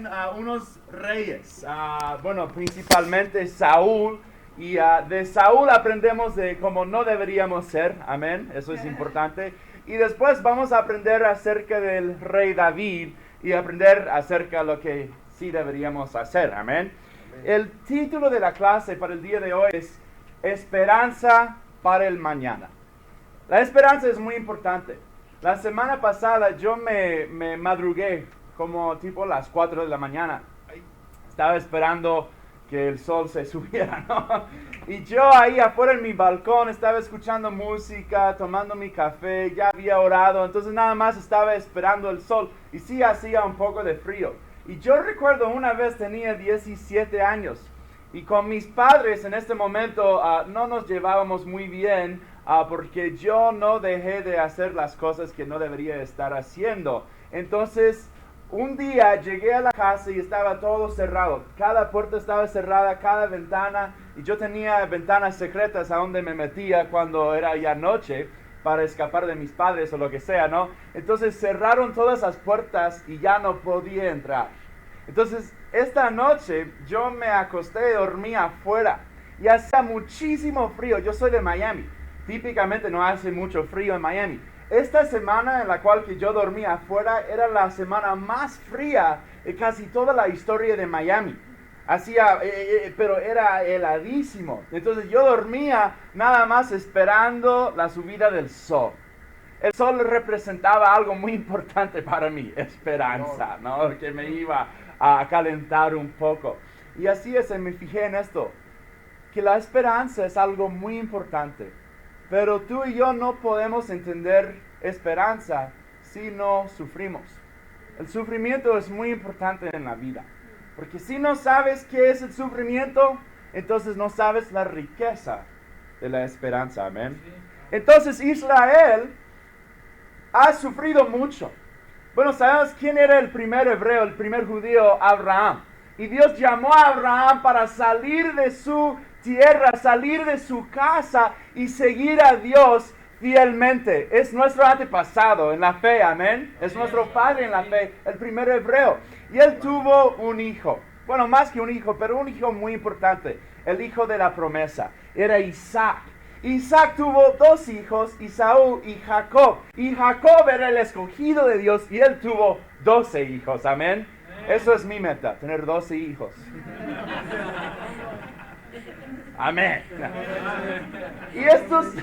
traen unos reyes, bueno, principalmente Saúl, y de Saúl aprendemos de cómo no deberíamos ser, amén, eso es importante, y después vamos a aprender acerca del rey David y aprender acerca de lo que sí deberíamos hacer, amén. El título de la clase para el día de hoy es Esperanza para el mañana. La esperanza es muy importante. La semana pasada yo me madrugué como tipo las 4 de la mañana. Estaba esperando que el sol se subiera, ¿no? Y yo ahí afuera en mi balcón estaba escuchando música, tomando mi café, ya había orado, entonces nada más estaba esperando el sol. Y sí hacía un poco de frío. Y yo recuerdo una vez tenía 17 años y con mis padres en este momento no nos llevábamos muy bien porque yo no dejé de hacer las cosas que no debería estar haciendo. Entonces un día llegué a la casa y estaba todo cerrado. Cada puerta estaba cerrada, cada ventana, y yo tenía ventanas secretas a donde me metía cuando era ya noche para escapar de mis padres o lo que sea, ¿no? Entonces cerraron todas las puertas y ya no podía entrar. Entonces esta noche yo me acosté y dormí afuera y hacía muchísimo frío. Yo soy de Miami, típicamente no hace mucho frío en Miami. Esta semana en la cual que yo dormí afuera era la semana más fría de casi toda la historia de Miami. Pero era heladísimo. Entonces yo dormía nada más esperando la subida del sol. El sol representaba algo muy importante para mí, esperanza, ¿no? Que me iba a calentar un poco. Y así es, me fijé en esto, que la esperanza es algo muy importante. Pero tú y yo no podemos entender esperanza si no sufrimos. El sufrimiento es muy importante en la vida. Porque si no sabes qué es el sufrimiento, entonces no sabes la riqueza de la esperanza. Amén. Entonces Israel ha sufrido mucho. Bueno, ¿sabes quién era el primer hebreo, el primer judío? Abraham. Y Dios llamó a Abraham para salir de su tierra, salir de su casa y seguir a Dios fielmente. Es nuestro antepasado en la fe, amén. Es nuestro padre en la fe, el primer hebreo. Y él tuvo un hijo. Bueno, más que un hijo, pero un hijo muy importante. El hijo de la promesa. Era Isaac. Isaac tuvo 2 hijos, Esaú y Jacob. Y Jacob era el escogido de Dios y él tuvo 12 hijos, amén. Eso es mi meta, tener 12 hijos. Amén. Y estos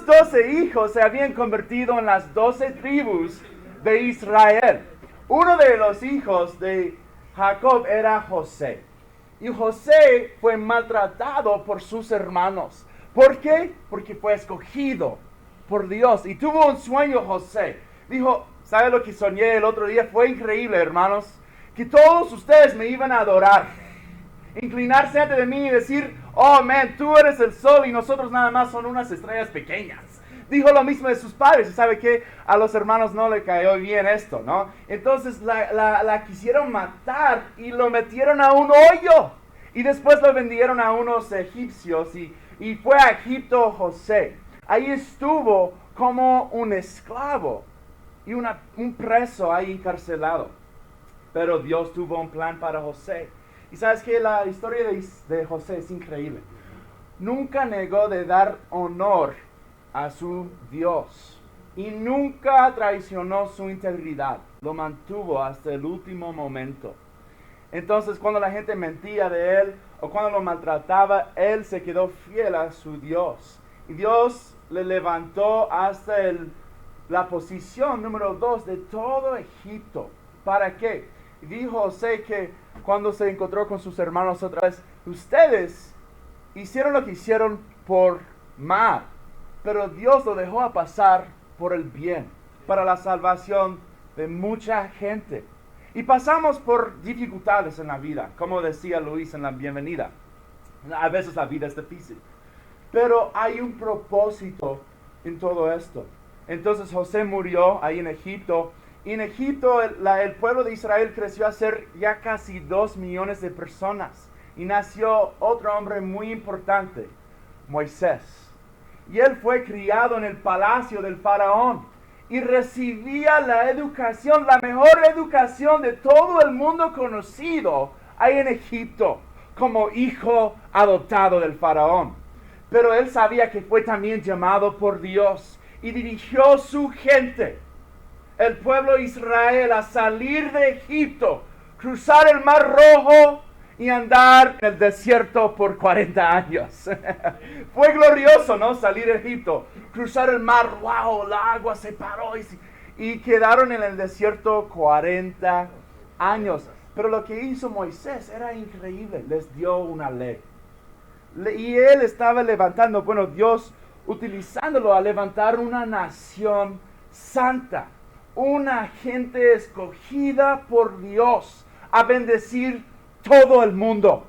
12 hijos se habían convertido en las 12 tribus de Israel. Uno de los hijos de Jacob era José. Y José fue maltratado por sus hermanos. ¿Por qué? Porque fue escogido por Dios. Y tuvo un sueño José. Dijo, ¿sabe lo que soñé el otro día? Fue increíble, hermanos. Que todos ustedes me iban a adorar. Inclinarse ante de mí y decir, oh, man, tú eres el sol y nosotros nada más son unas estrellas pequeñas. Dijo lo mismo de sus padres. ¿Y sabe qué? A los hermanos no le cayó bien esto, ¿no? Entonces la quisieron matar y lo metieron a un hoyo. Y después lo vendieron a unos egipcios y fue a Egipto José. Ahí estuvo como un esclavo y un preso ahí encarcelado. Pero Dios tuvo un plan para José. Y sabes que la historia de José es increíble. Nunca negó de dar honor a su Dios. Y nunca traicionó su integridad. Lo mantuvo hasta el último momento. Entonces cuando la gente mentía de él o cuando lo maltrataba, él se quedó fiel a su Dios. Y Dios le levantó hasta la posición número 2 de todo Egipto. ¿Para qué? Y dijo José que cuando se encontró con sus hermanos otra vez, ustedes hicieron lo que hicieron por mal, pero Dios lo dejó a pasar por el bien, para la salvación de mucha gente. Y pasamos por dificultades en la vida, como decía Luis en la bienvenida. A veces la vida es difícil, pero hay un propósito en todo esto. Entonces José murió ahí en Egipto. Y en Egipto el pueblo de Israel creció a ser ya casi 2 millones de personas. Y nació otro hombre muy importante, Moisés. Y él fue criado en el palacio del faraón. y recibía la educación, la mejor educación de todo el mundo conocido ahí en Egipto, como hijo adoptado del faraón. Pero él sabía que fue también llamado por Dios y dirigió su gente, el pueblo de Israel, a salir de Egipto, cruzar el Mar Rojo y andar en el desierto por 40 años. Fue glorioso, ¿no? Salir de Egipto, cruzar el mar, wow, el agua se paró y quedaron en el desierto 40 años. Pero lo que hizo Moisés era increíble, les dio una ley. Y él estaba levantando, bueno, Dios utilizándolo a levantar una nación santa, una gente escogida por Dios a bendecir todo el mundo.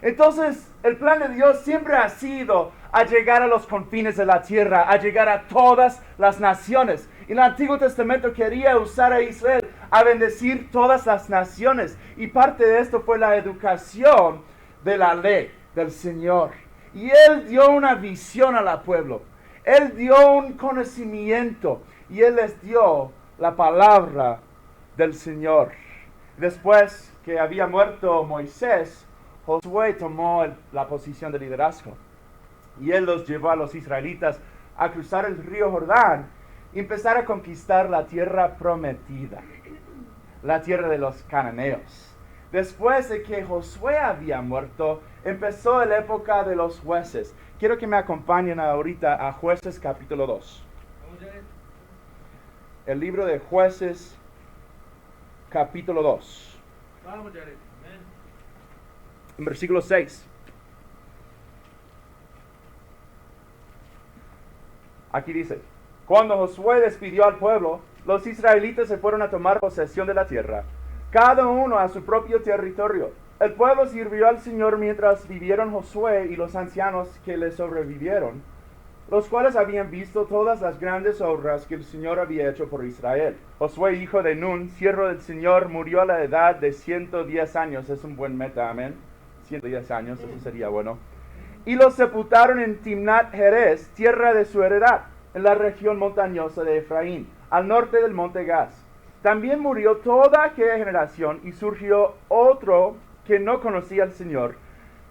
Entonces, el plan de Dios siempre ha sido a llegar a los confines de la tierra, a llegar a todas las naciones. Y el Antiguo Testamento quería usar a Israel a bendecir todas las naciones. Y parte de esto fue la educación de la ley del Señor. Y Él dio una visión al pueblo. Él dio un conocimiento y Él les dio la palabra del Señor. Después que había muerto Moisés, Josué tomó la posición de liderazgo. Y él los llevó a los israelitas a cruzar el río Jordán y empezar a conquistar la tierra prometida, la tierra de los cananeos. Después de que Josué había muerto, empezó la época de los jueces. Quiero que me acompañen ahorita a Jueces capítulo 2. El libro de Jueces capítulo 2. Vamos, Jared. En versículo 6. Aquí dice: cuando Josué despidió al pueblo, los israelitas se fueron a tomar posesión de la tierra, cada uno a su propio territorio. El pueblo sirvió al Señor mientras vivieron Josué y los ancianos que le sobrevivieron, los cuales habían visto todas las grandes obras que el Señor había hecho por Israel. Josué, hijo de Nun, siervo del Señor, murió a la edad de 110 años. Es un buen meta, amén. 110 años, eso sería bueno. Y los sepultaron en Timnat Jerez, tierra de su heredad, en la región montañosa de Efraín, al norte del monte Gaz. También murió toda aquella generación y surgió otro que no conocía al Señor,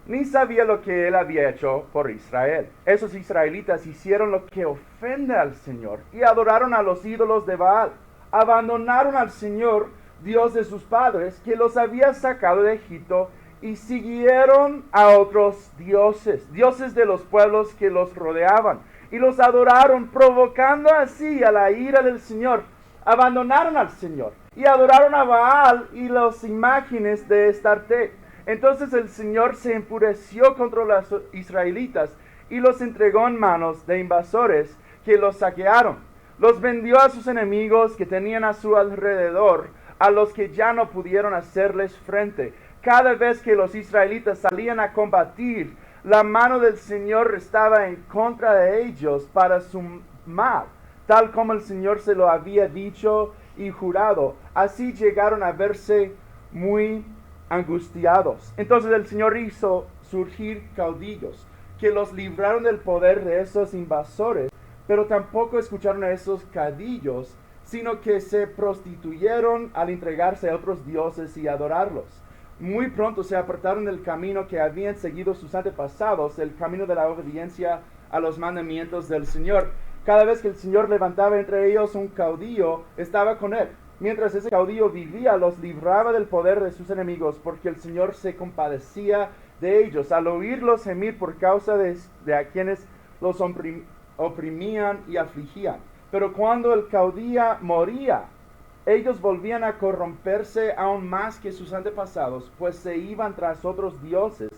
ni sabía lo que él había hecho por Israel. Esos israelitas hicieron lo que ofende al Señor y adoraron a los ídolos de Baal. Abandonaron al Señor, Dios de sus padres, que los había sacado de Egipto, y siguieron a otros dioses, dioses de los pueblos que los rodeaban, y los adoraron, provocando así a la ira del Señor. Abandonaron al Señor y adoraron a Baal y las imágenes de Astarte. Entonces el Señor se enfureció contra los israelitas y los entregó en manos de invasores que los saquearon. Los vendió a sus enemigos que tenían a su alrededor, a los que ya no pudieron hacerles frente. Cada vez que los israelitas salían a combatir, la mano del Señor estaba en contra de ellos para su mal, tal como el Señor se lo había dicho y jurado. Así llegaron a verse muy angustiados. Entonces el Señor hizo surgir caudillos que los libraron del poder de esos invasores, pero tampoco escucharon a esos caudillos, sino que se prostituyeron al entregarse a otros dioses y adorarlos. Muy pronto se apartaron del camino que habían seguido sus antepasados, el camino de la obediencia a los mandamientos del Señor. Cada vez que el Señor levantaba entre ellos un caudillo, estaba con él. Mientras ese caudillo vivía, los libraba del poder de sus enemigos, porque el Señor se compadecía de ellos, al oírlos gemir por causa de a quienes los oprimían y afligían. Pero cuando el caudillo moría, ellos volvían a corromperse aún más que sus antepasados, pues se iban tras otros dioses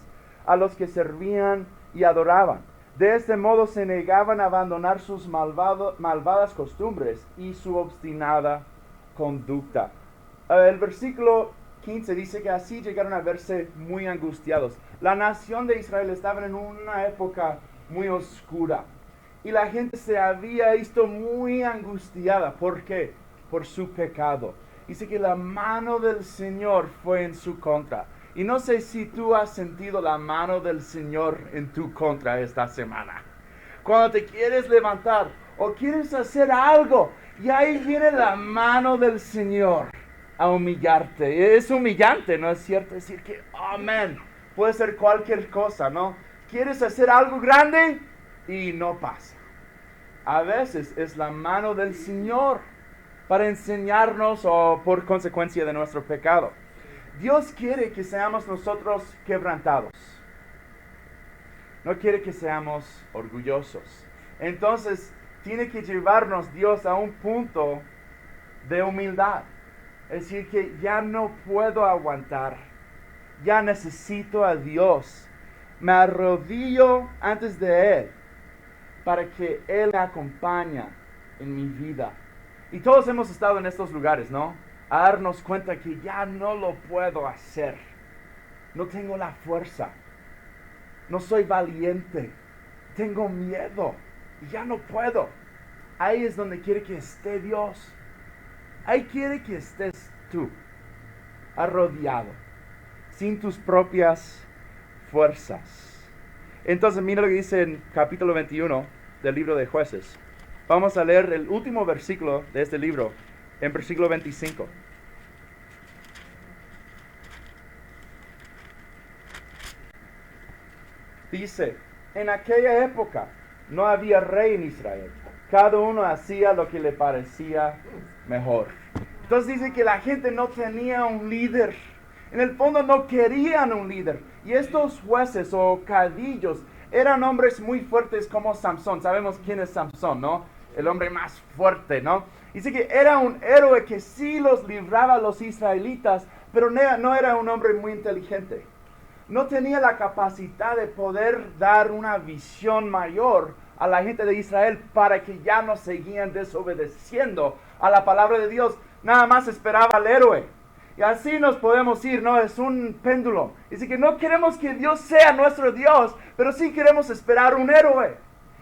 a los que servían y adoraban. De este modo se negaban a abandonar sus malvadas costumbres y su obstinada conducta. El versículo 15 dice que así llegaron a verse muy angustiados. La nación de Israel estaba en una época muy oscura y la gente se había visto muy angustiada. ¿Por qué? Por su pecado. Dice que la mano del Señor fue en su contra. Y no sé si tú has sentido la mano del Señor en tu contra esta semana. Cuando te quieres levantar o quieres hacer algo Y ahí viene la mano del Señor a humillarte. Es humillante, ¿no es cierto? Decir que, amén, puede ser cualquier cosa, ¿no? Quieres hacer algo grande y no pasa. A veces es la mano del Señor para enseñarnos o por consecuencia de nuestro pecado. Dios quiere que seamos nosotros quebrantados. No quiere que seamos orgullosos. Entonces, tiene que llevarnos Dios a un punto de humildad. Es decir, que ya no puedo aguantar. Ya necesito a Dios. Me arrodillo antes de Él para que Él me acompañe en mi vida. Y todos hemos estado en estos lugares, ¿no? A darnos cuenta que ya no lo puedo hacer. No tengo la fuerza. No soy valiente. Tengo miedo. Y ya no puedo. Ahí es donde quiere que esté Dios. Ahí quiere que estés tú, arrodillado, sin tus propias fuerzas. Entonces mira lo que dice en capítulo 21 del libro de Jueces. Vamos a leer el último versículo de este libro, en versículo 25. Dice, en aquella época no había rey en Israel. Cada uno hacía lo que le parecía mejor. Entonces dice que la gente no tenía un líder. En el fondo no querían un líder. Y estos jueces o caudillos eran hombres muy fuertes como Samson. Sabemos quién es Samson, ¿no? El hombre más fuerte, ¿no? Dice que era un héroe que sí los libraba a los israelitas, pero no era un hombre muy inteligente. No tenía la capacidad de poder dar una visión mayor a la gente de Israel para que ya no seguían desobedeciendo a la palabra de Dios. Nada más esperaba al héroe. Y así nos podemos ir, ¿no? Es un péndulo. Dice que no queremos que Dios sea nuestro Dios, pero sí queremos esperar un héroe.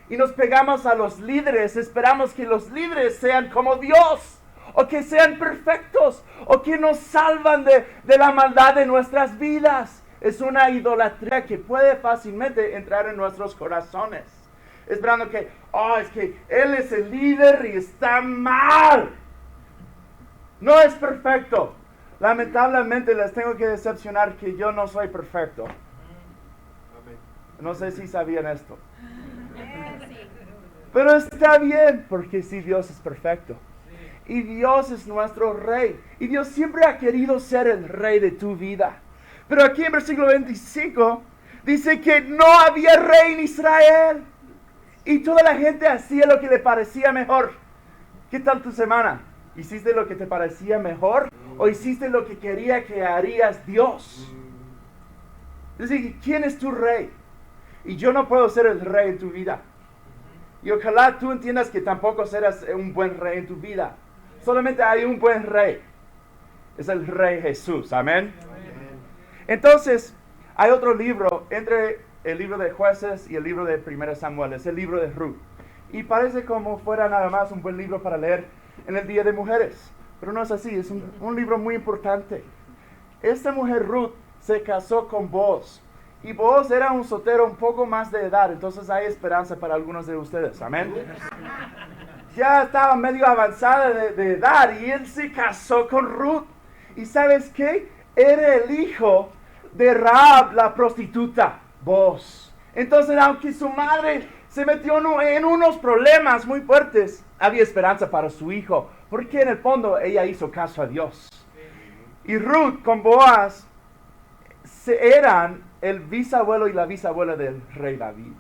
Y nos pegamos a los líderes, esperamos que los líderes sean como Dios, o que sean perfectos, o que nos salvan de la maldad de nuestras vidas. Es una idolatría que puede fácilmente entrar en nuestros corazones. Esperando que, es que Él es el líder y está mal. No es perfecto. Lamentablemente les tengo que decepcionar que yo no soy perfecto. No sé si sabían esto. Pero está bien, porque sí, Dios es perfecto. Y Dios es nuestro rey. Y Dios siempre ha querido ser el rey de tu vida. Pero aquí en versículo 25 dice que no había rey en Israel. Y toda la gente hacía lo que le parecía mejor. ¿Qué tal tu semana? ¿Hiciste lo que te parecía mejor? ¿O hiciste lo que quería que harías Dios? Dice, ¿quién es tu rey? Y yo no puedo ser el rey en tu vida. Y ojalá tú entiendas que tampoco serás un buen rey en tu vida. Solamente hay un buen rey. Es el Rey Jesús. Amén. Entonces, hay otro libro entre el libro de Jueces y el libro de 1 Samuel. Es el libro de Ruth. Y parece como fuera nada más un buen libro para leer en el Día de Mujeres. Pero no es así. Es un libro muy importante. Esta mujer Ruth se casó con Booz. Y Booz era un soltero un poco más de edad. Entonces hay esperanza para algunos de ustedes. Amén. Ya estaba medio avanzada de edad. Y él se casó con Ruth. ¿Y sabes qué? Era el hijo de Rahab, la prostituta, Booz. Entonces, aunque su madre se metió en unos problemas muy fuertes, había esperanza para su hijo, porque en el fondo ella hizo caso a Dios. Y Ruth con Boaz eran el bisabuelo y la bisabuela del rey David.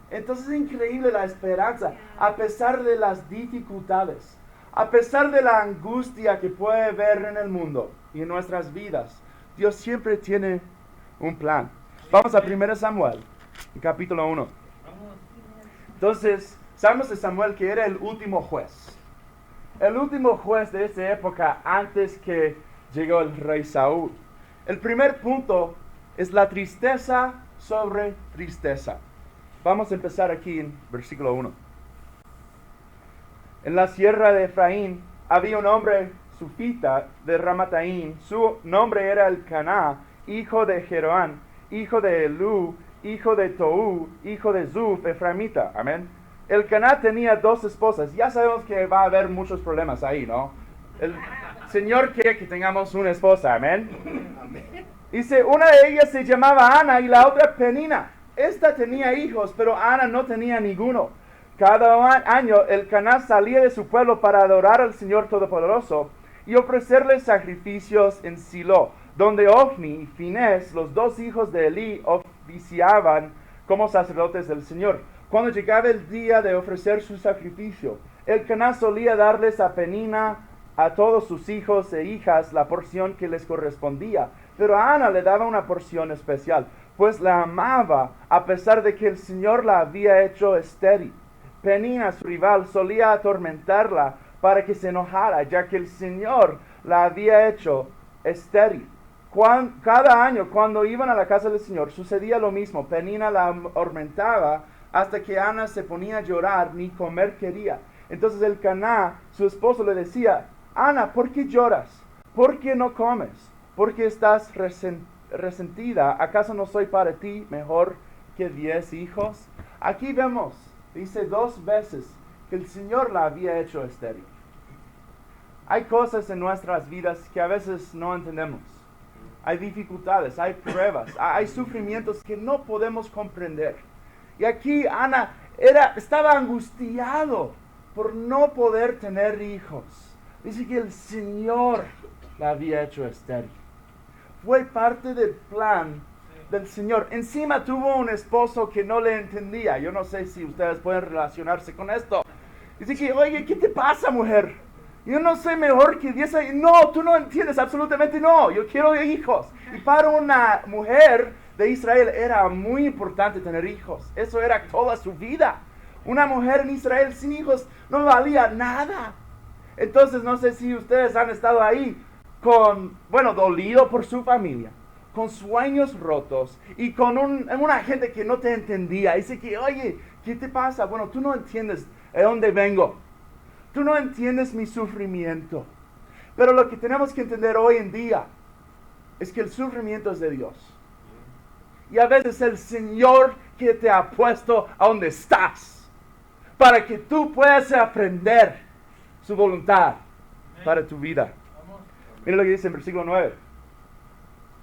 Entonces es increíble la esperanza, a pesar de las dificultades, a pesar de la angustia que puede haber en el mundo y en nuestras vidas. Dios siempre tiene un plan. Vamos a 1 Samuel, capítulo 1. Entonces, sabemos de Samuel que era el último juez. El último juez de esa época antes que llegó el rey Saúl. El primer punto es la tristeza sobre tristeza. Vamos a empezar aquí en versículo 1. En la sierra de Efraín había un hombre sufita de Ramataim. Su nombre era Elcaná, hijo de Jeroán, hijo de Elú, hijo de Tou, hijo de Zuf, efraimita. Amén. Elcaná tenía 2 esposas. Ya sabemos que va a haber muchos problemas ahí, ¿no? El Señor quiere que tengamos una esposa, amén. Dice, una de ellas se llamaba Ana y la otra Penina. Esta tenía hijos, pero Ana no tenía ninguno. Cada año Elcaná salía de su pueblo para adorar al Señor Todopoderoso y ofrecerle sacrificios en Silo, donde Ofni y Finés, los 2 hijos de Elí, oficiaban como sacerdotes del Señor. Cuando llegaba el día de ofrecer su sacrificio, Elcaná solía darles a Penina, a todos sus hijos e hijas, la porción que les correspondía, pero a Ana le daba una porción especial, pues la amaba a pesar de que el Señor la había hecho estéril. Penina, su rival, solía atormentarla para que se enojara, ya que el Señor la había hecho estéril. Cada año, cuando iban a la casa del Señor, sucedía lo mismo. Penina la atormentaba hasta que Ana se ponía a llorar, ni comer quería. Entonces Elcaná, su esposo, le decía, Ana, ¿por qué lloras? ¿Por qué no comes? ¿Por qué estás resentida? ¿Acaso no soy para ti mejor que 10 hijos? Aquí vemos, dice 2 veces, que el Señor la había hecho estéril. Hay cosas en nuestras vidas que a veces no entendemos. Hay dificultades, hay pruebas, hay sufrimientos que no podemos comprender. Y aquí Ana estaba angustiado por no poder tener hijos. Dice que el Señor la había hecho estéril. Fue parte del plan del Señor. Encima tuvo un esposo que no le entendía. Yo no sé si ustedes pueden relacionarse con esto. Dice que, oye, ¿qué te pasa, mujer? Yo no soy mejor que 10 años. No, tú no entiendes, absolutamente no. Yo quiero hijos. Y para una mujer de Israel era muy importante tener hijos. Eso era toda su vida. Una mujer en Israel sin hijos no valía nada. Entonces no sé si ustedes han estado ahí dolido por su familia, con sueños rotos y con una gente que no te entendía. Dice que, oye, ¿qué te pasa? Bueno, tú no entiendes de dónde vengo. Tú no entiendes mi sufrimiento. Pero lo que tenemos que entender hoy en día es que el sufrimiento es de Dios. Y a veces el Señor que te ha puesto a donde estás, para que tú puedas aprender su voluntad para tu vida. Mira lo que dice en versículo 9.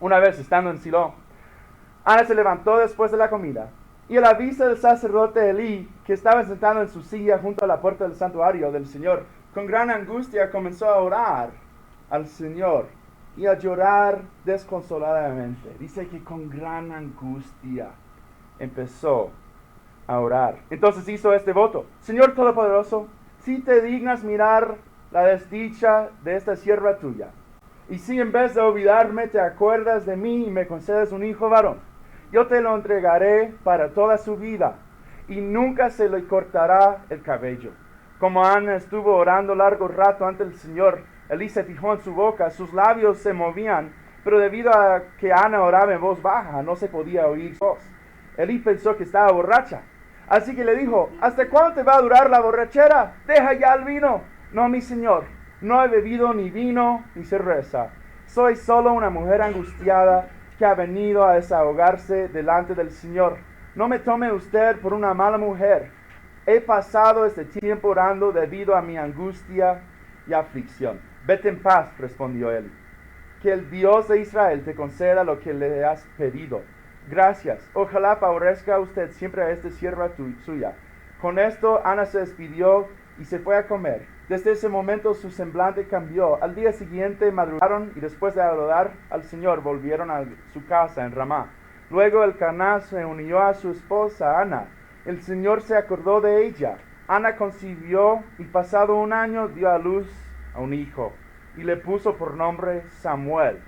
Una vez estando en Silo, Ana se levantó después de la comida, y a la vista del sacerdote Elí, que estaba sentado en su silla junto a la puerta del santuario del Señor, con gran angustia comenzó a orar al Señor y a llorar desconsoladamente. Dice que con gran angustia empezó a orar. Entonces hizo este voto: Señor Todopoderoso, si te dignas mirar la desdicha de esta sierva tuya, y si en vez de olvidarme te acuerdas de mí y me concedes un hijo varón, yo te lo entregaré para toda su vida, y nunca se le cortará el cabello. Como Ana estuvo orando largo rato ante el Señor, Elí se fijó en su boca, sus labios se movían, pero debido a que Ana oraba en voz baja, no se podía oír su voz. Elí pensó que estaba borracha, así que le dijo: ¿hasta cuándo te va a durar la borrachera? Deja ya el vino. No, mi señor, no he bebido ni vino ni cerveza. Soy solo una mujer angustiada que ha venido a desahogarse delante del Señor. No me tome usted por una mala mujer. He pasado este tiempo orando debido a mi angustia y aflicción. Vete en paz, respondió él. Que el Dios de Israel te conceda lo que le has pedido. Gracias. Ojalá favorezca usted siempre a esta sierva suya. Con esto Ana se despidió y se fue a comer. Desde ese momento su semblante cambió. Al día siguiente madrugaron y después de adorar al Señor volvieron a su casa en Ramá. Luego Elcaná se unió a su esposa Ana. El Señor se acordó de ella. Ana concibió y pasado un año dio a luz a un hijo y le puso por nombre Samuel,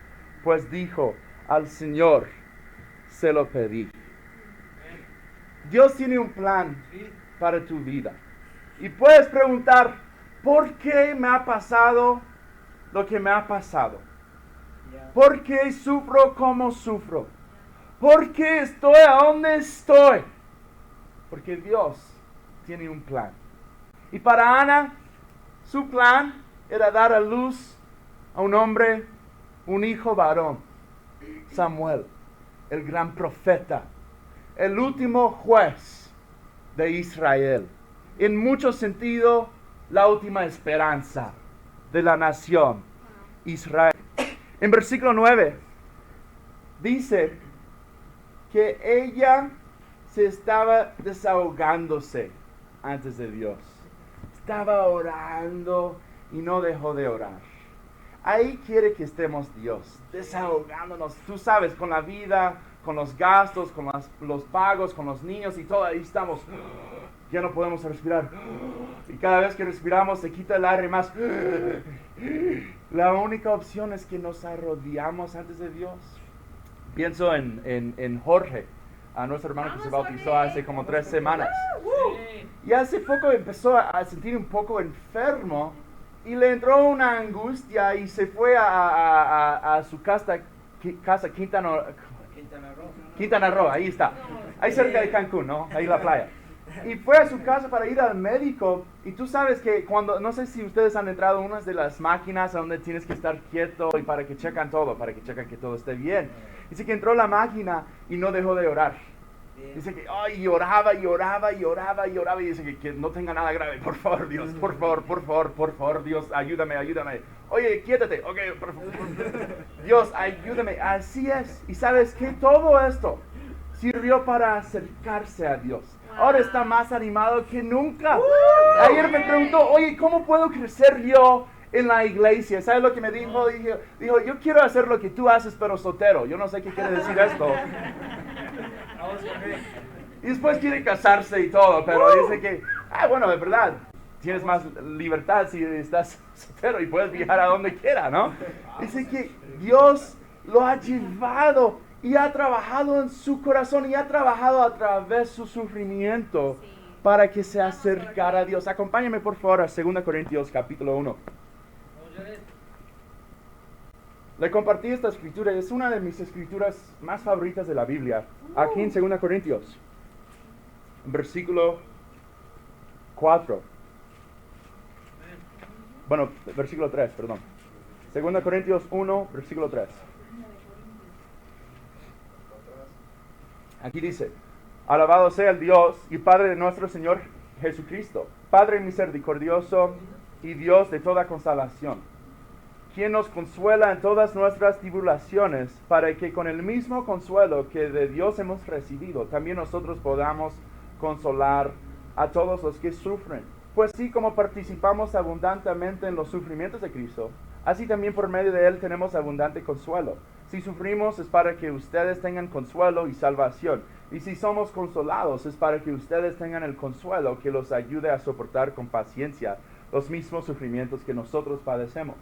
pues dijo: al Señor se lo pedí. Dios tiene un plan para tu vida. Y puedes preguntar: ¿por qué me ha pasado lo que me ha pasado? ¿Por qué sufro como sufro? ¿Por qué estoy a donde estoy? Porque Dios tiene un plan. Y para Ana, su plan era dar a luz a un hombre, un hijo varón, Samuel, el gran profeta, el último juez de Israel. en mucho sentido, la última esperanza de la nación Israel. En versículo 9 dice que ella se estaba desahogándose antes de Dios. Estaba orando y no dejó de orar. Ahí quiere que estemos Dios, desahogándonos. Tú sabes, con la vida, con los gastos, con los pagos, con los niños y todo, ahí estamos. Ya no podemos respirar. Y cada vez que respiramos se quita el aire más. La única opción es que nos arrodillamos antes de Dios. Pienso en Jorge, a nuestro hermano que se bautizó hace como 3 semanas. Y hace poco empezó a sentir un poco enfermo y le entró una angustia y se fue a su casa Quintana Roo, ahí está. Ahí cerca de Cancún, ¿no? Ahí la playa. Y fue a su casa para ir al médico. Y tú sabes que cuando, no sé si ustedes han entrado a unas de las máquinas donde tienes que estar quieto y para que checan todo, para que checan que todo esté bien. Dice que entró a la máquina y no dejó de orar. Dice que lloraba y lloraba y lloraba y lloraba y dice que no tenga nada grave, por favor Dios, por favor Dios, ayúdame. Oye, quédate, ok, por favor. Dios, ayúdame. Así es. Y sabes que todo esto sirvió para acercarse a Dios. Ahora está más animado que nunca. Ayer me preguntó, oye, ¿cómo puedo crecer yo en la iglesia? ¿Sabes lo que me dijo? Dijo, yo quiero hacer lo que tú haces, pero soltero. Yo no sé qué quiere decir esto. Y después quiere casarse y todo, pero dice que, bueno, de verdad, tienes más libertad si estás soltero y puedes viajar a donde quiera, ¿no? Dice que Dios lo ha llevado y ha trabajado en su corazón y ha trabajado a través de su sufrimiento para que se acercara a Dios. Acompáñame por favor a 2 Corintios capítulo 1. Le compartí esta escritura, es una de mis escrituras más favoritas de la Biblia. Aquí en 2 Corintios, versículo 4. Bueno, versículo 3, perdón. 2 Corintios 1, versículo 3. Aquí dice, alabado sea el Dios y Padre de nuestro Señor Jesucristo, Padre misericordioso y Dios de toda consolación, quien nos consuela en todas nuestras tribulaciones, para que con el mismo consuelo que de Dios hemos recibido, también nosotros podamos consolar a todos los que sufren. Pues sí, como participamos abundantemente en los sufrimientos de Cristo, así también por medio de Él tenemos abundante consuelo. Si sufrimos es para que ustedes tengan consuelo y salvación. Y si somos consolados es para que ustedes tengan el consuelo que los ayude a soportar con paciencia los mismos sufrimientos que nosotros padecemos.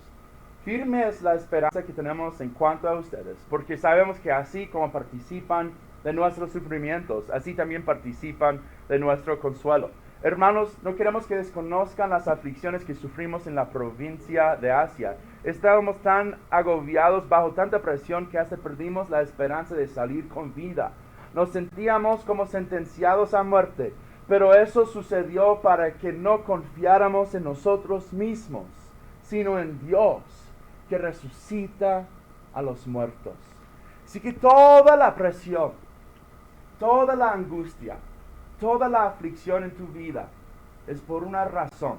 Firme es la esperanza que tenemos en cuanto a ustedes, porque sabemos que así como participan de nuestros sufrimientos, así también participan de nuestro consuelo. Hermanos, no queremos que desconozcan las aflicciones que sufrimos en la provincia de Asia. Estábamos tan agobiados bajo tanta presión que hasta perdimos la esperanza de salir con vida. Nos sentíamos como sentenciados a muerte, pero eso sucedió para que no confiáramos en nosotros mismos, sino en Dios, que resucita a los muertos. Así que toda la presión, toda la angustia, toda la aflicción en tu vida es por una razón,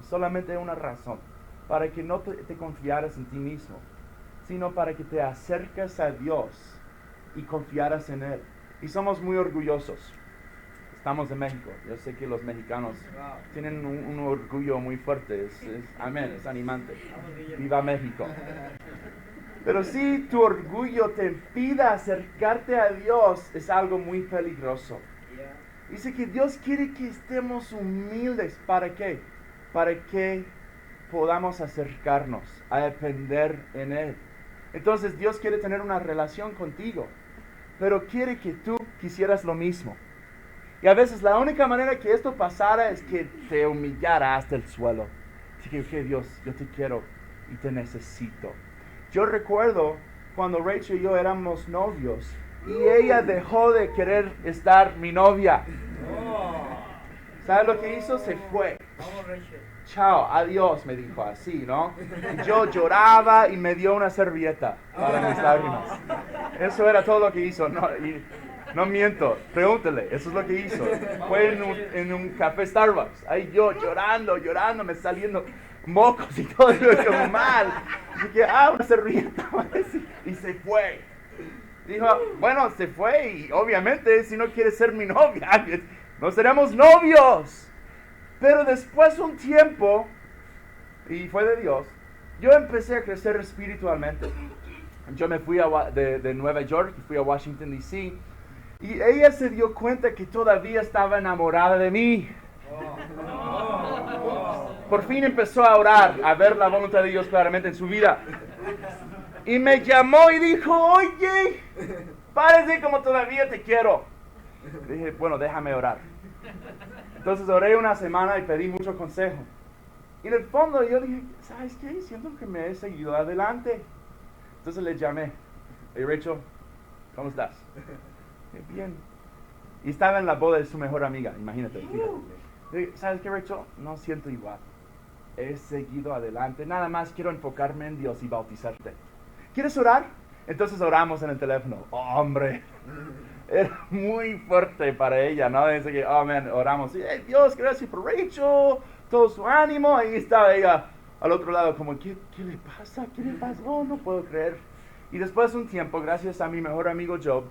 solamente una razón, para que no te confiaras en ti mismo, sino para que te acerques a Dios y confiaras en Él. Y somos muy orgullosos. Estamos de México. Yo sé que los mexicanos tienen un orgullo muy fuerte. Amén, es animante. Viva México. Pero si tu orgullo te impide acercarte a Dios, es algo muy peligroso. Dice que Dios quiere que estemos humildes. ¿Para qué? Para que podamos acercarnos a depender en Él. Entonces Dios quiere tener una relación contigo, pero quiere que tú quisieras lo mismo. Y a veces la única manera que esto pasara es que te humillara hasta el suelo. Así que, okay, Dios, yo te quiero y te necesito. Yo recuerdo cuando Rachel y yo éramos novios y ella dejó de querer estar mi novia. ¿Sabes lo que hizo? Se fue. Chao, adiós, me dijo así, ¿no? Y yo lloraba y me dio una servilleta para mis lágrimas. Eso era todo lo que hizo. No No miento, pregúntele, eso es lo que hizo. Fue en un café Starbucks, ahí yo llorando, me saliendo mocos y todo, yo como mal. Así que, una servilleta, y se fue. Dijo, bueno, se fue y obviamente si no quiere ser mi novia, no seremos novios. Pero después de un tiempo, y fue de Dios, yo empecé a crecer espiritualmente. Yo me fui de Nueva York, fui a Washington, D.C., y ella se dio cuenta que todavía estaba enamorada de mí. Por fin empezó a orar, a ver la voluntad de Dios claramente en su vida. Y me llamó y dijo, oye, parece como todavía te quiero. Dije, bueno, déjame orar. Entonces oré una semana y pedí mucho consejo. Y en el fondo yo dije, ¿sabes qué? Siento que me he seguido adelante. Entonces le llamé. Hey Rachel, ¿cómo estás? Bien. Y estaba en la boda de su mejor amiga, imagínate. Dije, ¿sabes qué, Rachel? No siento igual. He seguido adelante. Nada más quiero enfocarme en Dios y bautizarte. ¿Quieres orar? Entonces oramos en el teléfono. Oh, hombre. Era muy fuerte para ella, ¿no? Dice que, oramos. Y, hey, Dios, gracias por Rachel. Todo su ánimo. Ahí estaba ella al otro lado como, ¿qué le pasa? ¿Qué le pasó? No puedo creer. Y después de un tiempo, gracias a mi mejor amigo Job,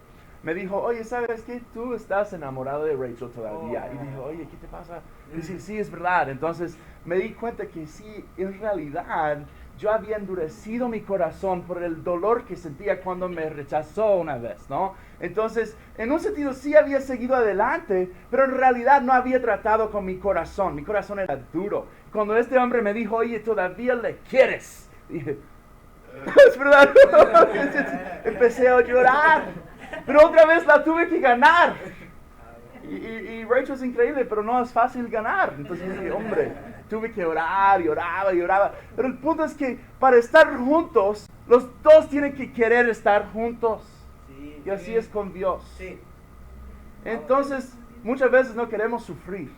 me dijo, oye, ¿sabes qué? Tú estás enamorado de Rachel todavía. Y dijo, oye, ¿qué te pasa? Y dice, sí, es verdad. Entonces me di cuenta que sí, en realidad yo había endurecido mi corazón por el dolor que sentía cuando me rechazó una vez, ¿no? Entonces, en un sentido sí había seguido adelante, pero en realidad no había tratado con mi corazón. Mi corazón era duro. Cuando este hombre me dijo, oye, ¿todavía le quieres? Dije, es verdad. Empecé a llorar. Pero otra vez la tuve que ganar. Y Rachel es increíble, pero no es fácil ganar. Entonces dije, hombre, tuve que orar y oraba. Pero el punto es que para estar juntos, los dos tienen que querer estar juntos. Sí, y así es con Dios. Sí. Entonces, muchas veces no queremos sufrir.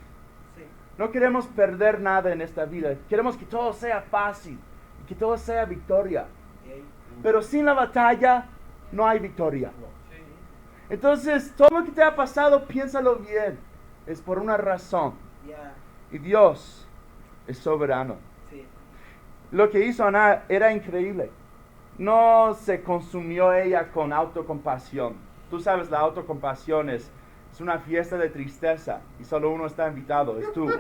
Sí. No queremos perder nada en esta vida. Queremos que todo sea fácil y que todo sea victoria. Pero sin la batalla no hay victoria. Entonces, todo lo que te ha pasado, piénsalo bien. Es por una razón. Yeah. Y Dios es soberano. Sí. Lo que hizo Ana era increíble. No se consumió ella con autocompasión. Tú sabes, la autocompasión es una fiesta de tristeza y solo uno está invitado, es tú.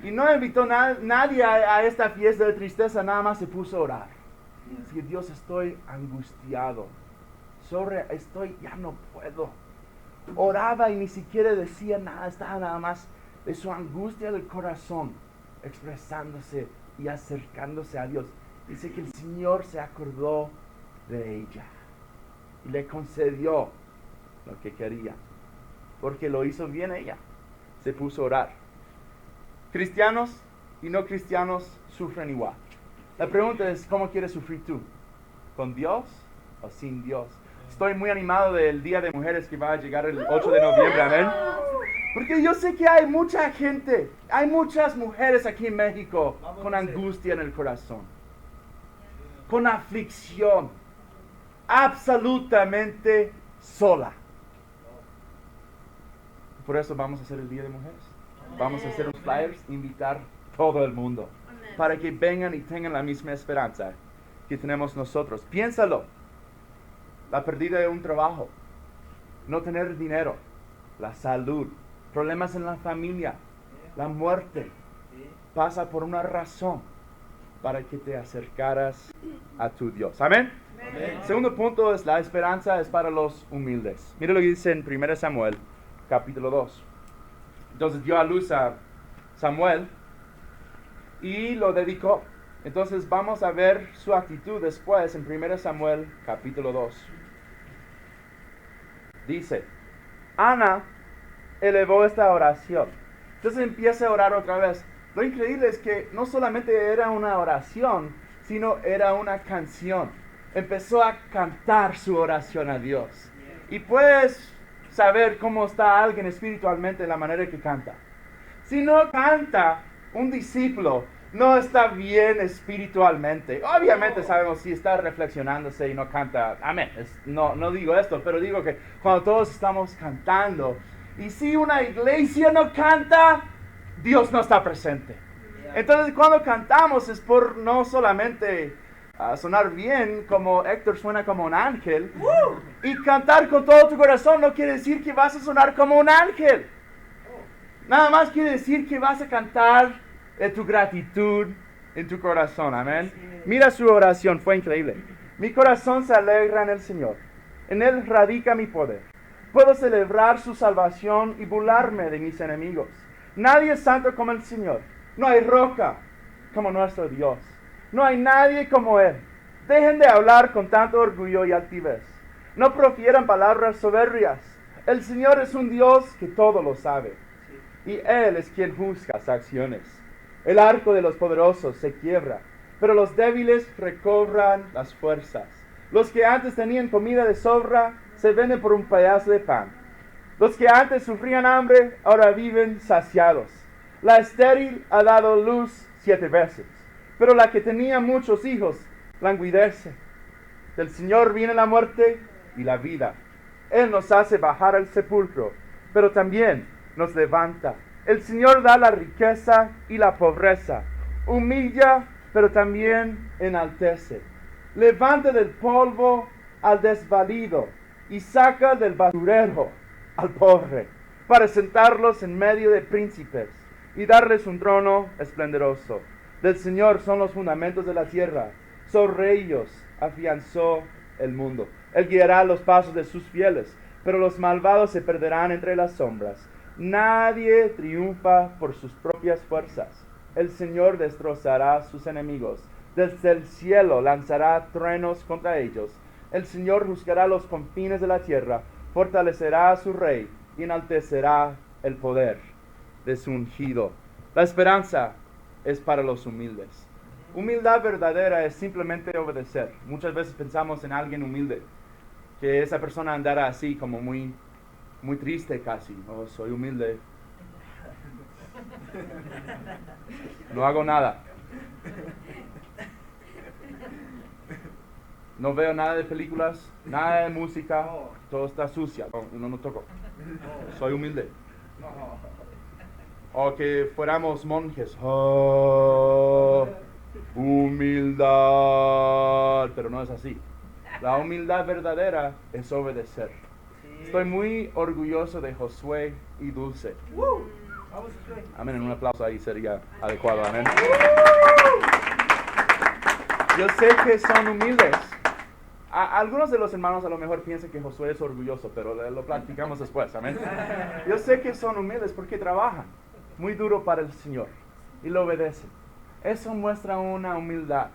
Y no invitó nadie a esta fiesta de tristeza, nada más se puso a orar. Así, Dios, estoy angustiado. Ya no puedo. Oraba y ni siquiera decía nada, estaba nada más de su angustia del corazón, expresándose y acercándose a Dios. Dice que el Señor se acordó de ella y le concedió lo que quería, porque lo hizo bien ella. Se puso a orar. Cristianos y no cristianos sufren igual. La pregunta es, ¿cómo quieres sufrir tú? ¿Con Dios o sin Dios? Estoy muy animado del Día de Mujeres que va a llegar el 8 de noviembre, amén. Porque yo sé que hay mucha gente, hay muchas mujeres aquí en México con angustia en el corazón, con aflicción, absolutamente sola. Por eso vamos a hacer el Día de Mujeres. Vamos a hacer unos flyers, invitar todo el mundo para que vengan y tengan la misma esperanza que tenemos nosotros. Piénsalo. La pérdida de un trabajo, no tener dinero, la salud, problemas en la familia, la muerte, pasa por una razón para que te acercaras a tu Dios. Amén. El segundo punto es la esperanza es para los humildes. Mira lo que dice en 1 Samuel, capítulo 2. Entonces dio a luz a Samuel y lo dedicó. Entonces vamos a ver su actitud después en 1 Samuel, capítulo 2. Dice, Ana elevó esta oración. Entonces empieza a orar otra vez. Lo increíble es que no solamente era una oración, sino era una canción. Empezó a cantar su oración a Dios. Y puedes saber cómo está alguien espiritualmente en la manera que canta. Si no canta un discípulo, no está bien espiritualmente. Obviamente sabemos si está reflexionándose y no canta, amén. No digo esto, pero digo que cuando todos estamos cantando, y si una iglesia no canta, Dios no está presente. Entonces cuando cantamos es por no solamente sonar bien, como Héctor suena como un ángel, y cantar con todo tu corazón no quiere decir que vas a sonar como un ángel. Nada más quiere decir que vas a cantar de tu gratitud en tu corazón, amén. Mira su oración, fue increíble. Mi corazón se alegra en el Señor, en Él radica mi poder. Puedo celebrar su salvación y burlarme de mis enemigos. Nadie es santo como el Señor, no hay roca como nuestro Dios. No hay nadie como Él. Dejen de hablar con tanto orgullo y altivez. No profieran palabras soberbias. El Señor es un Dios que todo lo sabe. Y Él es quien juzga sus acciones. El arco de los poderosos se quiebra, pero los débiles recobran las fuerzas. Los que antes tenían comida de sobra se venden por un pedazo de pan. Los que antes sufrían hambre ahora viven saciados. La estéril ha dado luz 7 veces, pero la que tenía muchos hijos languidece. Del Señor viene la muerte y la vida. Él nos hace bajar al sepulcro, pero también nos levanta. El Señor da la riqueza y la pobreza. Humilla, pero también enaltece. Levanta del polvo al desvalido y saca del basurero al pobre, para sentarlos en medio de príncipes y darles un trono esplendoroso. Del Señor son los fundamentos de la tierra. Sobre ellos afianzó el mundo. Él guiará los pasos de sus fieles, pero los malvados se perderán entre las sombras. Nadie triunfa por sus propias fuerzas. El Señor destrozará a sus enemigos. Desde el cielo lanzará truenos contra ellos. El Señor juzgará los confines de la tierra, fortalecerá a su rey y enaltecerá el poder de su ungido. La esperanza es para los humildes. Humildad verdadera es simplemente obedecer. Muchas veces pensamos en alguien humilde, que esa persona andara así como muy triste casi. Oh, soy humilde. No hago nada. No veo nada de películas, nada de música, todo está sucia. No toco. Soy humilde. O que fuéramos monjes. Oh, humildad. Pero no es así. La humildad verdadera es obedecer. Estoy muy orgulloso de Josué y Dulce. Amén, un aplauso ahí sería adecuado, amén. Yo sé que son humildes. Algunos de los hermanos a lo mejor piensan que Josué es orgulloso, pero lo platicamos después, amén. Yo sé que son humildes porque trabajan muy duro para el Señor y lo obedecen. Eso muestra una humildad.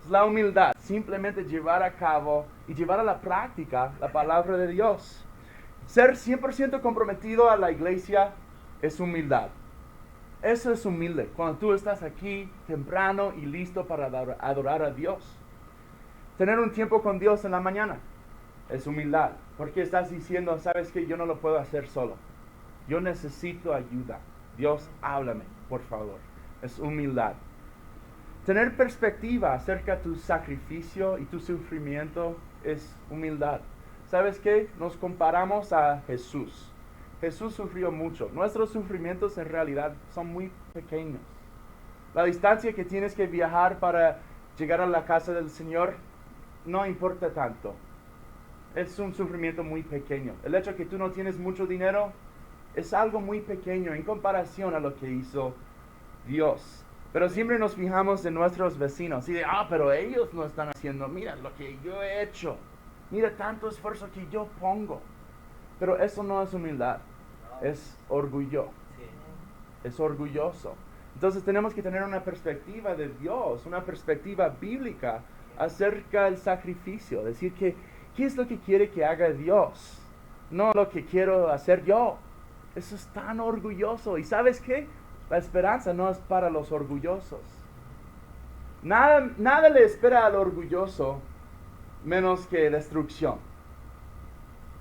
La humildad, simplemente llevar a cabo y llevar a la práctica la palabra de Dios. Ser 100% comprometido a la iglesia es humildad. Eso es humilde, cuando tú estás aquí temprano y listo para adorar a Dios. Tener un tiempo con Dios en la mañana es humildad, porque estás diciendo, sabes que yo no lo puedo hacer solo. Yo necesito ayuda. Dios, háblame, por favor. Es humildad. Tener perspectiva acerca de tu sacrificio y tu sufrimiento es humildad. ¿Sabes qué? Nos comparamos a Jesús. Jesús sufrió mucho. Nuestros sufrimientos en realidad son muy pequeños. La distancia que tienes que viajar para llegar a la casa del Señor no importa tanto. Es un sufrimiento muy pequeño. El hecho de que tú no tienes mucho dinero es algo muy pequeño en comparación a lo que hizo Dios. Pero siempre nos fijamos en nuestros vecinos y de, pero ellos no están haciendo, mira lo que yo he hecho, mira tanto esfuerzo que yo pongo. Pero eso no es humildad, es orgullo, es orgulloso. Entonces tenemos que tener una perspectiva de Dios, una perspectiva bíblica acerca del sacrificio, decir que, ¿qué es lo que quiere que haga Dios? No lo que quiero hacer yo. Eso es tan orgulloso. ¿Y sabes qué? La esperanza no es para los orgullosos. Nada le espera al orgulloso menos que destrucción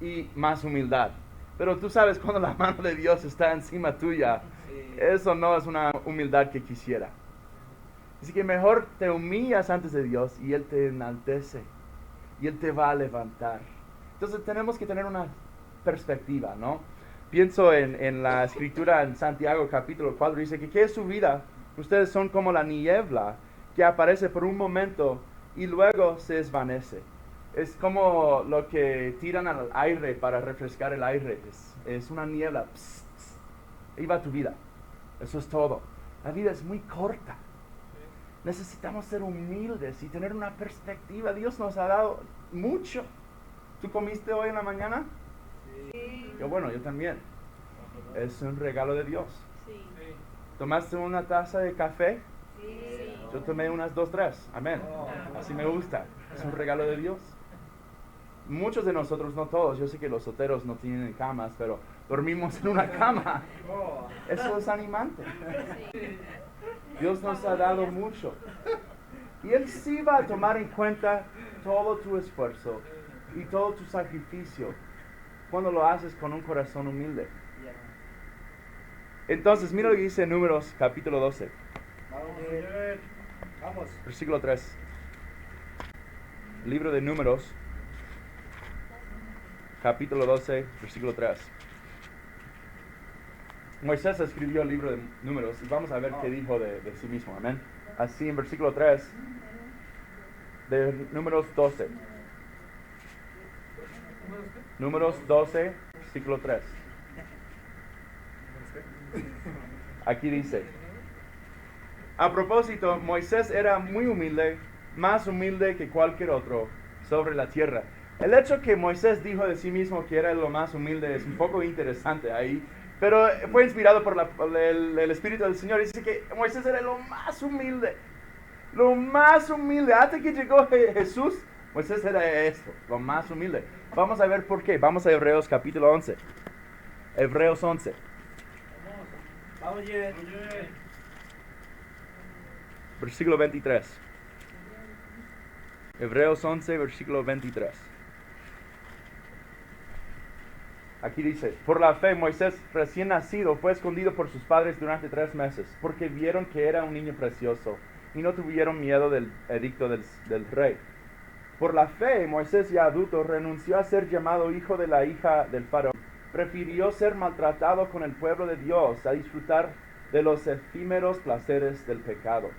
y más humildad. Pero tú sabes cuando la mano de Dios está encima tuya, eso no es una humildad que quisiera. Así que mejor te humillas antes de Dios y Él te enaltece y Él te va a levantar. Entonces tenemos que tener una perspectiva, ¿no? Pienso en la escritura en Santiago capítulo 4, dice que ¿qué es su vida? Ustedes son como la niebla que aparece por un momento y luego se desvanece. Es como lo que tiran al aire para refrescar el aire. Es una niebla. Pss, pss. Ahí va tu vida. Eso es todo. La vida es muy corta. Necesitamos ser humildes y tener una perspectiva. Dios nos ha dado mucho. ¿Tú comiste hoy en la mañana? Sí. Yo también. Es un regalo de Dios. Sí. ¿Tomaste una taza de café? Sí. Yo tomé unas 2, 3. Amén. Así me gusta. Es un regalo de Dios. Muchos de nosotros, no todos, yo sé que los solteros no tienen camas, pero dormimos en una cama. Eso es animante. Dios nos ha dado mucho. Y Él sí va a tomar en cuenta todo tu esfuerzo y todo tu sacrificio cuando lo haces con un corazón humilde. Entonces, mira lo que dice Números capítulo 12, Vamos. versículo 3. Libro de Números, capítulo 12, versículo 3. Moisés escribió el libro de Números y vamos a ver qué dijo de sí mismo. Amén. Así en versículo 3 de Números 12. Números 12, versículo 3. Aquí dice: a propósito, Moisés era muy humilde, más humilde que cualquier otro sobre la tierra. El hecho que Moisés dijo de sí mismo que era lo más humilde es un poco interesante ahí, pero fue inspirado por el Espíritu del Señor. Dice que Moisés era lo más humilde. Lo más humilde. Hasta que llegó Jesús, Moisés era esto, lo más humilde. Vamos a ver por qué. Vamos a Hebreos capítulo 11. Hebreos 11. Vamos, Jet. Versículo 23. Hebreos 11, versículo 23. Aquí dice: por la fe Moisés recién nacido fue escondido por sus padres durante 3 meses, porque vieron que era un niño precioso y no tuvieron miedo del edicto del rey. Por la fe Moisés, ya adulto, renunció a ser llamado hijo de la hija del faraón. Prefirió ser maltratado con el pueblo de Dios a disfrutar de los efímeros placeres del pecado.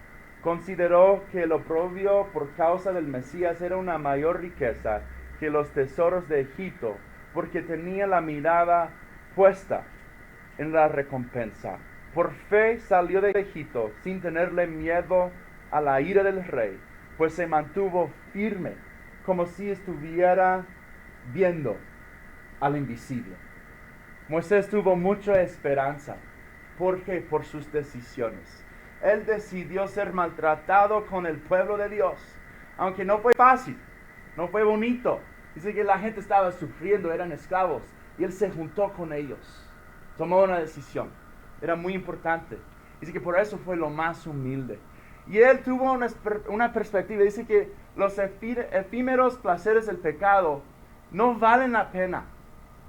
Consideró que el oprobio por causa del Mesías era una mayor riqueza que los tesoros de Egipto, porque tenía la mirada puesta en la recompensa. Por fe salió de Egipto sin tenerle miedo a la ira del rey, pues se mantuvo firme, como si estuviera viendo al invisible. Moisés tuvo mucha esperanza. ¿Por qué? Por sus decisiones. Él decidió ser maltratado con el pueblo de Dios, aunque no fue fácil, no fue bonito. Dice que la gente estaba sufriendo, eran esclavos, y él se juntó con ellos. Tomó una decisión, era muy importante. Dice que por eso fue lo más humilde. Y él tuvo una perspectiva, dice que los efímeros placeres del pecado no valen la pena.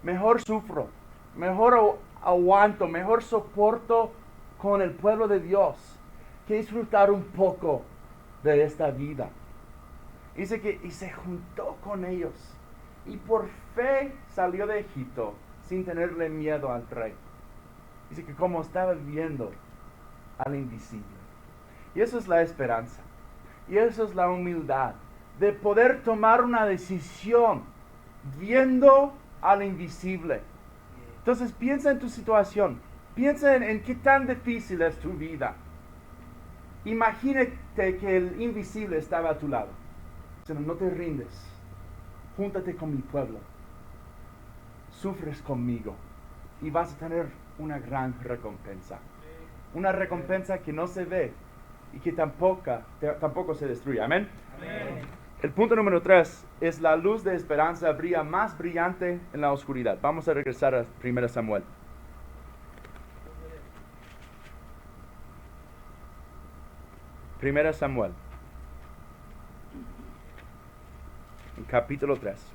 Mejor sufro, mejor aguanto, mejor soporto con el pueblo de Dios que disfrutar un poco de esta vida. Dice que y se juntó con ellos y por fe salió de Egipto sin tenerle miedo al rey. Dice que como estaba viendo al invisible. Y eso es la esperanza. Y eso es la humildad de poder tomar una decisión viendo al invisible. Entonces piensa en tu situación. Piensa en qué tan difícil es tu vida. Imagínate que el invisible estaba a tu lado. No te rindes. Júntate con mi pueblo. Sufres conmigo. Y vas a tener una gran recompensa. Una recompensa que no se ve y que tampoco se destruye. Amén. Amén. El punto número 3 es: la luz de esperanza brilla más brillante en la oscuridad. Vamos a regresar a 1 Samuel. Primera Samuel, capítulo 3.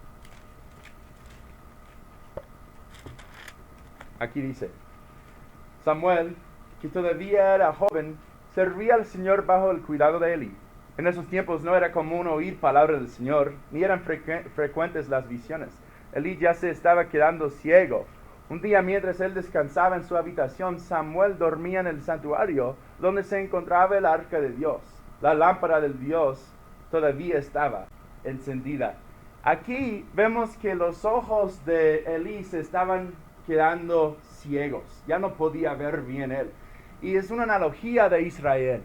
Aquí dice: Samuel, que todavía era joven, servía al Señor bajo el cuidado de Elí. En esos tiempos no era común oír palabras del Señor, ni eran frecuentes las visiones. Elí ya se estaba quedando ciego. Un día, mientras él descansaba en su habitación, Samuel dormía en el santuario donde se encontraba el arca de Dios. La lámpara del Dios todavía estaba encendida. Aquí vemos que los ojos de Elí se estaban quedando ciegos. Ya no podía ver bien él. Y es una analogía de Israel.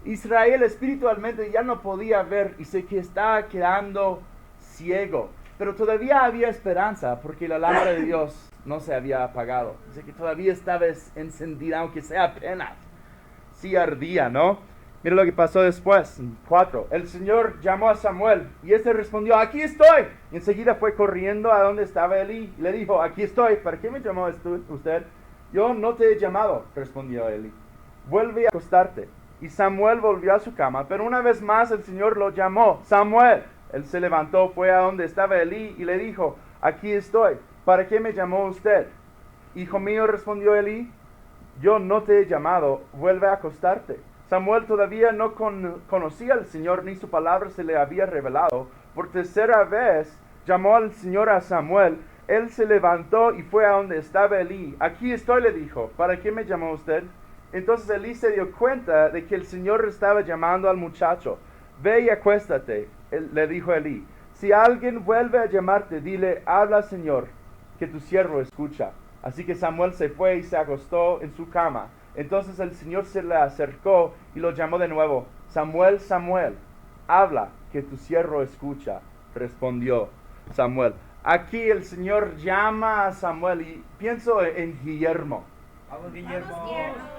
Israel espiritualmente ya no podía ver y se estaba quedando ciego. Pero todavía había esperanza porque la lámpara de Dios no se había apagado. Dice que todavía estaba encendida, aunque sea apenas. Sí ardía, ¿no? Mira lo que pasó después. 4. El Señor llamó a Samuel y este respondió, aquí estoy. Y enseguida fue corriendo a donde estaba Elí y le dijo, aquí estoy. ¿Para qué me llamó usted? Yo no te he llamado, respondió Elí. Vuelve a acostarte. Y Samuel volvió a su cama, pero una vez más el Señor lo llamó, Samuel. Él se levantó, fue a donde estaba Elí y le dijo, aquí estoy. ¿Para qué me llamó usted? Hijo mío, respondió Elí, yo no te he llamado, vuelve a acostarte. Samuel todavía no conocía al Señor, ni su palabra se le había revelado. Por tercera vez llamó al Señor a Samuel. Él se levantó y fue a donde estaba Elí. Aquí estoy, le dijo, ¿para qué me llamó usted? Entonces Elí se dio cuenta de que el Señor estaba llamando al muchacho. Ve y acuéstate, le dijo Elí. Si alguien vuelve a llamarte, dile, habla Señor, que tu siervo escucha. Así que Samuel se fue y se acostó en su cama. Entonces el Señor se le acercó y lo llamó de nuevo. Samuel, Samuel, habla, que tu siervo escucha, respondió Samuel. Aquí el Señor llama a Samuel y pienso en Guillermo. Vamos, Guillermo.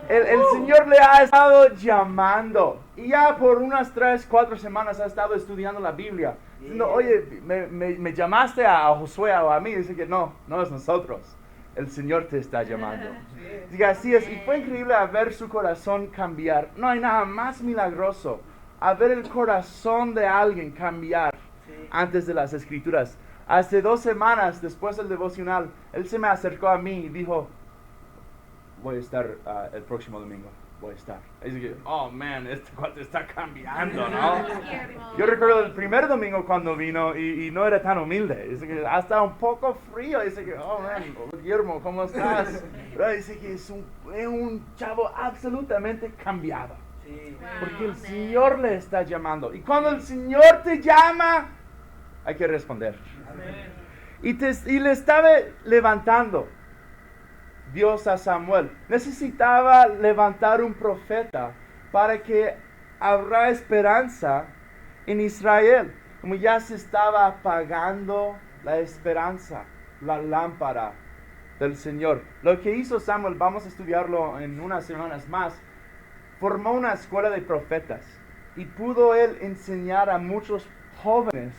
El Señor le ha estado llamando y ya por unas 3-4 semanas ha estado estudiando la Biblia. Diciendo, oye, me llamaste a Josué o a mí. Dice que no es nosotros. El Señor te está llamando. Diga, así es. Y fue increíble ver su corazón cambiar. No hay nada más milagroso a ver el corazón de alguien cambiar antes de las Escrituras. Hace 2 semanas después del devocional, él se me acercó a mí y dijo, voy a estar el próximo domingo, voy a estar. Es que, oh man, este cuate está cambiando, ¿no? Yo recuerdo el primer domingo cuando vino y no era tan humilde. Dice que hasta un poco frío. Dice que, oh man, Guillermo, ¿cómo estás? Pero dice que es un chavo absolutamente cambiado. Sí. Porque el Señor le está llamando. Y cuando el Señor te llama, hay que responder. Amén. Y le estaba levantando Dios a Samuel. Necesitaba levantar un profeta para que habrá esperanza en Israel. Como ya se estaba apagando la esperanza, la lámpara del Señor. Lo que hizo Samuel, vamos a estudiarlo en unas semanas más, formó una escuela de profetas y pudo él enseñar a muchos jóvenes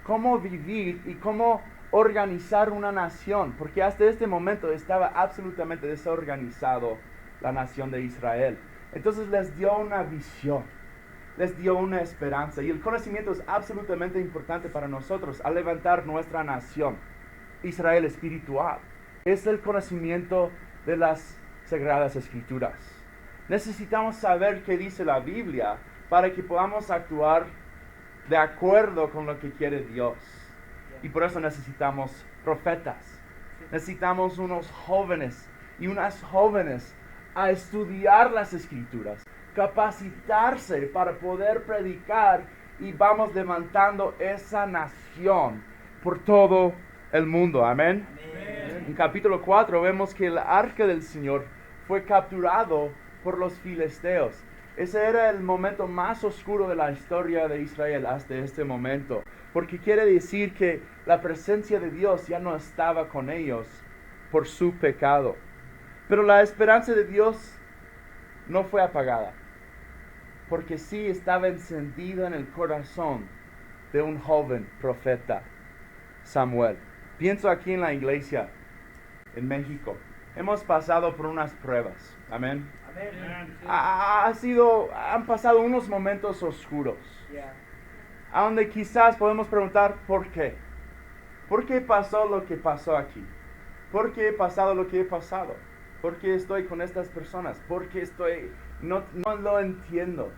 cómo vivir y cómo organizar una nación, porque hasta este momento estaba absolutamente desorganizado la nación de Israel. Entonces les dio una visión, les dio una esperanza, y el conocimiento es absolutamente importante para nosotros al levantar nuestra nación, Israel espiritual. Es el conocimiento de las Sagradas Escrituras. Necesitamos saber qué dice la Biblia para que podamos actuar de acuerdo con lo que quiere Dios. Y por eso necesitamos profetas. Necesitamos unos jóvenes y unas jóvenes a estudiar las Escrituras, capacitarse para poder predicar, y vamos levantando esa nación por todo el mundo. Amén. Amén. En capítulo 4 vemos que el arca del Señor fue capturado por los filisteos. Ese era el momento más oscuro de la historia de Israel hasta este momento, porque quiere decir que la presencia de Dios ya no estaba con ellos por su pecado. Pero la esperanza de Dios no fue apagada, porque sí estaba encendida en el corazón de un joven profeta, Samuel. Pienso aquí en la iglesia, en México. Hemos pasado por unas pruebas. Amén. Amén. Han pasado unos momentos oscuros, Yeah. a donde quizás podemos preguntar ¿por qué? ¿Por qué pasó lo que pasó aquí? ¿Por qué he pasado lo que he pasado? ¿Por qué estoy con estas personas? ¿Por qué estoy no lo entiendo.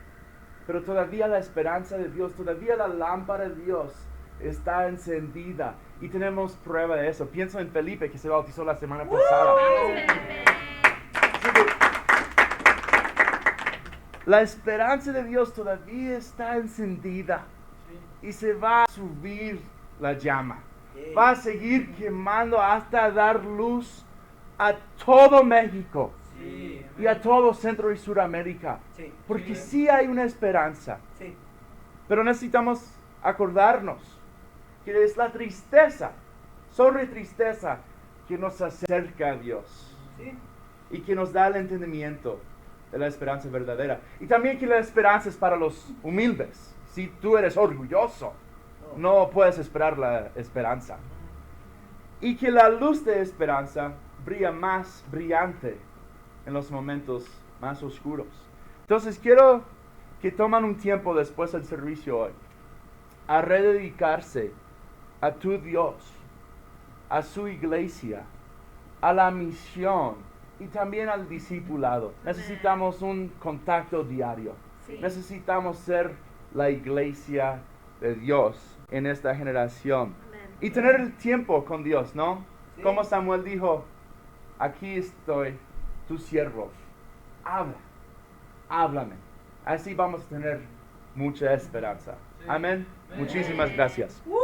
Pero todavía la esperanza de Dios, todavía la lámpara de Dios está encendida. Y tenemos prueba de eso. Pienso en Felipe, que se bautizó la semana pasada. La esperanza de Dios todavía está encendida. Y se va a subir la llama. Va a seguir quemando hasta dar luz a todo México. Sí. Y a todo Centro y Suramérica. Sí. Porque sí hay una esperanza. Sí. Pero necesitamos acordarnos que es la tristeza, sobre tristeza, que nos acerca a Dios. Sí. Y que nos da el entendimiento de la esperanza verdadera. Y también que la esperanza es para los humildes. Si tú eres orgulloso, no puedes esperar la esperanza. Y que la luz de esperanza brilla más brillante en los momentos más oscuros. Entonces quiero que tomen un tiempo después del servicio hoy a rededicarse a tu Dios, a su iglesia, a la misión y también al discipulado. Necesitamos un contacto diario. Sí. Necesitamos ser la iglesia de Dios en esta generación. Amén. Y tener el tiempo con Dios, ¿no? Sí. Como Samuel dijo, aquí estoy, tu siervo. Habla, háblame. Así vamos a tener mucha esperanza. Sí. Amén. Amén. Muchísimas gracias. ¡Woo!